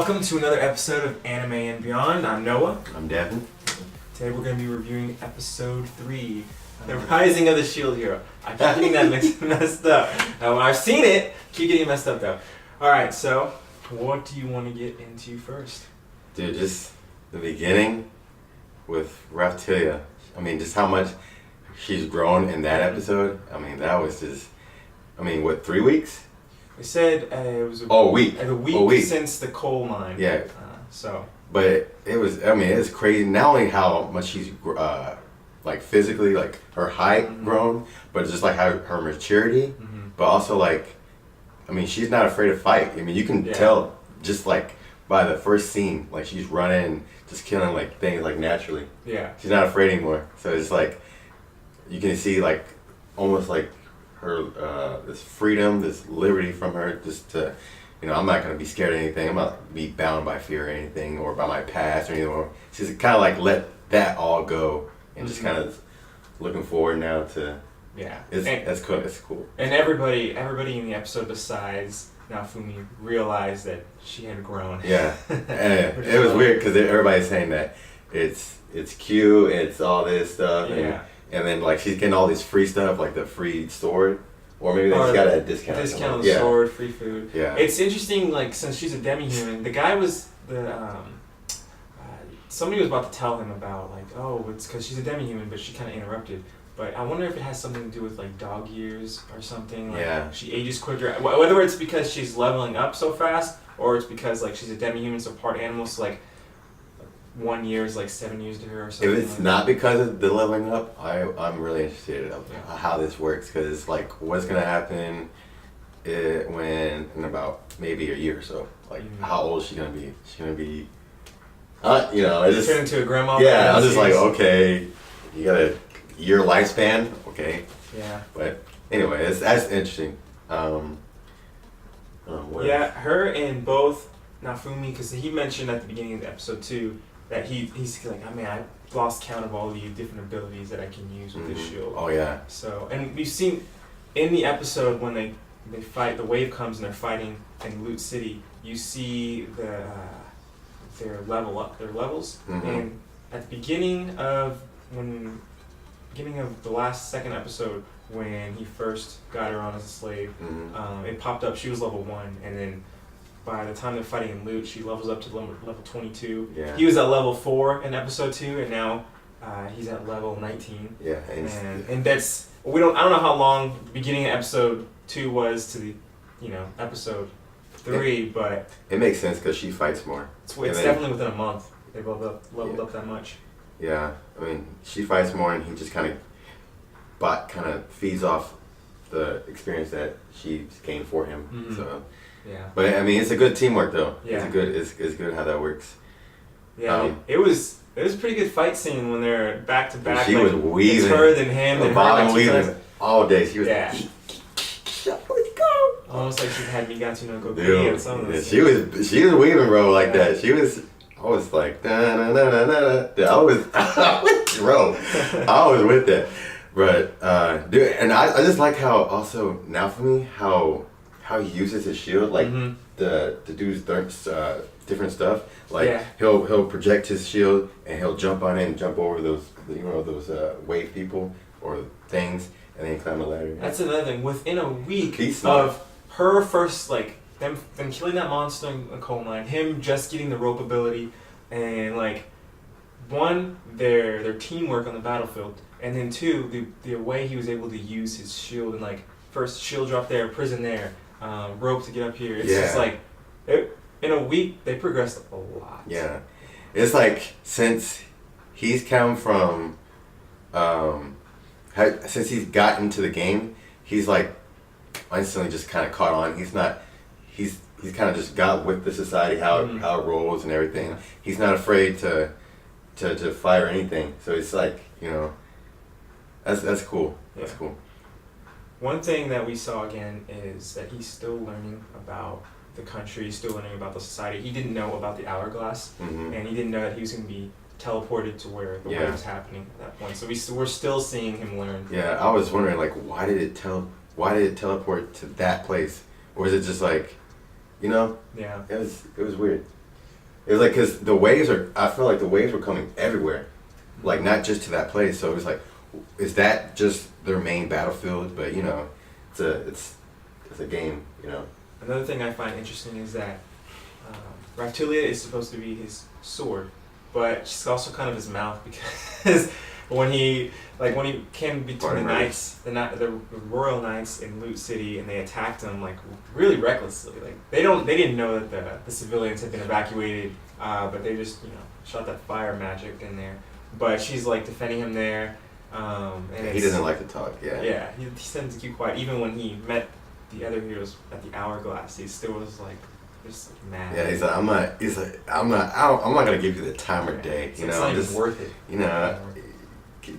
Welcome to another episode of Anime and Beyond. I'm Noah. I'm Devin. Today we're going to be reviewing episode 3, The Rising of the Shield Hero. I keep getting that messed up. Now, when I've seen it, keep getting messed up though. Alright, so what do you want to get into first? Dude, just the beginning with Raphtalia. I mean, just how much she's grown in that episode. I mean, that was just, what, 3 weeks? They said it was a week. A week since the coal mine. Yeah. So. But it was crazy. Not only how much she's, like physically, like her height grown, but just like how her maturity, but also like, she's not afraid to fight. You can tell just like by the first scene, like she's running, just killing like things like naturally. Yeah. She's not afraid anymore. So it's like, you can see like, almost like her, this freedom, this liberty from her, just to, I'm not going to be scared of anything. I'm not going to be bound by fear or anything, or by my past or anything. She's kind of like let that all go and just kind of looking forward now to, that's cool. It's cool. And everybody in the episode besides Naofumi realized that she had grown. Yeah. And it was weird because everybody's saying that it's cute, it's all this stuff. Yeah. And then like she's getting all this free stuff, like the free sword, or maybe they just got a discount. Discount on the sword, free food. Yeah. It's interesting, like since she's a demi-human, the guy was somebody was about to tell him about like, oh, it's because she's a demi-human, but she kind of interrupted. But I wonder if it has something to do with like dog years or something. Like she ages quicker. Whether it's because she's leveling up so fast, or it's because like she's a demi-human, so part animal, so like 1 year is like 7 years to her or something. If it's not because of the leveling up, I'm really interested in how this works, because like what's gonna happen when in about maybe a year or so. Like how old is she gonna be? She's gonna be, it just turn into a grandma. Yeah, I'm just like, okay, you got a year lifespan, okay. Yeah. But anyway, that's interesting. Her and both Naofumi, because he mentioned at the beginning of the episode too that he's like, I lost count of all the different abilities that I can use with this shield. Oh yeah. So, and we've seen in the episode when they fight, the wave comes and they're fighting in Loot City. You see their levels, and at the beginning of the second episode when he first got her on as a slave, it popped up. She was level 1, and then by the time they're fighting in Loot, she levels up to level 22. Yeah. He was at level 4 in episode 2, and now he's at level 19. Yeah. And that's I don't know how long the beginning of episode 2 was to the episode 3, but it makes sense because she fights more. It's definitely within a month they leveled up that much. Yeah, she fights more, and he just kind of feeds off the experience that she's gained for him. So. Yeah. But it's a good teamwork though. Yeah. It's good how that works. Yeah. It was a pretty good fight scene when they're back to back. She was weaving. It's her then him and her weaving all day. She was. Yeah. Let's go. Almost like she had Migatu no Goku or something. Yeah, she was weaving, bro, like that. I was like, I was with that. But dude, and I just like how also Naofumi how he uses his shield, like the dude's different stuff. Like he'll project his shield and he'll jump on it and jump over those wave people or things, and then climb a ladder. That's another thing. Within a week of her first them killing that monster in the coal mine, him just getting the rope ability, and like one their teamwork on the battlefield, and then two the way he was able to use his shield, and like first shield drop there, prison there. Rope to get up here. It's just like in a week they progressed a lot. Yeah, it's like since he's come from, since he's got into the game, he's like instantly just kind of caught on. He's kind of just got with the society, how it rolls and everything. Yeah. He's not afraid to fight or anything. So it's like that's cool. That's cool. One thing that we saw again is that he's still learning about the country, still learning about the society. He didn't know about the hourglass, and he didn't know that he was going to be teleported to where the wave was happening at that point. So we're still seeing him learn. Yeah, I was wondering like why did it teleport to that place, or is it just like, Yeah. It was weird. It was like, because the waves are, I feel like the waves were coming everywhere. Like, not just to that place. So it was like, is that just their main battlefield? But, you know, it's a game, you know. Another thing I find interesting is that Raphtalia is supposed to be his sword, but she's also kind of his mouth, because when he came between the knights, the royal knights in Loot City, and they attacked him like really recklessly. Like they didn't know that the civilians had been evacuated, but they just shot that fire magic in there. But she's like defending him there, and he doesn't like to talk. Yeah. Yeah, he tends to keep quiet. Even when he met the other heroes at the Hourglass, he still was like just like mad. Yeah, he's like, I'm not gonna give you the time of day. You know, it's not I'm even just worth it. You know,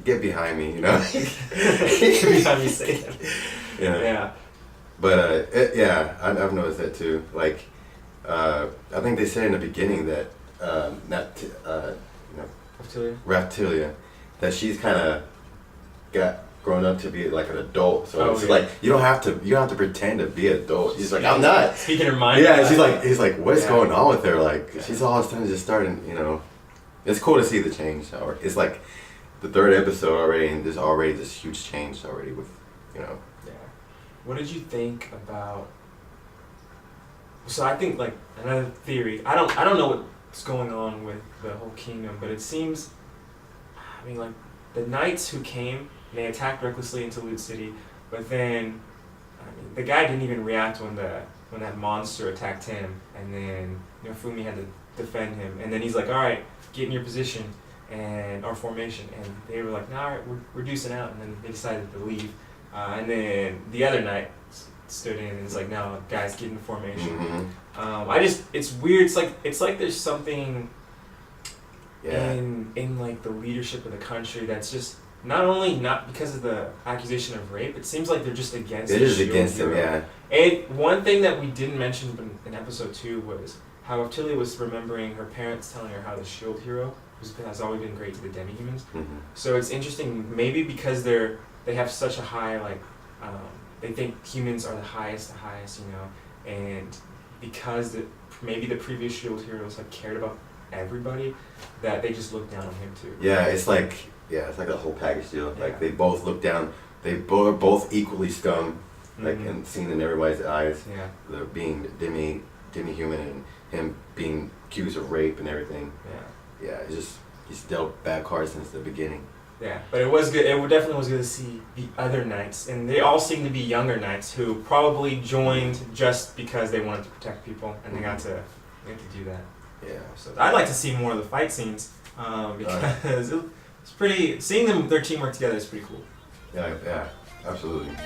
get behind me. You know, get behind me, say that. Yeah. Yeah. But I've noticed that too. Like, I think they said in the beginning that Raphtalia, that she's kind of got grown up to be like an adult. So it's like you don't have to pretend to be an adult. She's like, I'm not. Speaking her mind. Yeah, he's like, what's going on with her? Like, she's all of a sudden just starting. You know, it's cool to see the change. It's like the third episode already, and there's already this huge change already with, you know. Yeah. What did you think about? So I think like another theory. I don't know what's going on with the whole kingdom, but it seems, I mean, like the knights who came, they attacked recklessly into Loot City, but then, I mean, the guy didn't even react when that monster attacked him, and then Naofumi had to defend him, and then he's like, all right, get in your position or formation, and they were like, no, all right, we're reducing out, and then they decided to leave, and then the other knight stood in and was like, no, guys, get in formation. Mm-hmm. It's weird. It's like there's something in like the leadership of the country that's just not because of the accusation of rape. It seems like they're just against. It is against him, yeah. And one thing that we didn't mention in episode 2 was how Raphtalia was remembering her parents telling her how the shield hero has always been great to the demi-humans. Mm-hmm. So it's interesting, maybe because they have such a high they think humans are the highest, and because maybe the previous shield heroes have cared about everybody, that they just look down on him too. Yeah, it's like a whole package deal. Yeah. Like they both look down. They are both equally scum, like and seen in everybody's eyes. Yeah, they're being demi-human, and him being accused of rape and everything. Yeah, he's dealt bad cards since the beginning. Yeah, but it was good. It definitely was good to see the other knights, and they all seem to be younger knights who probably joined just because they wanted to protect people, and they got to do that. Yeah. So I'd like to see more of the fight scenes because it's pretty. Seeing their teamwork together is pretty cool. Yeah, absolutely.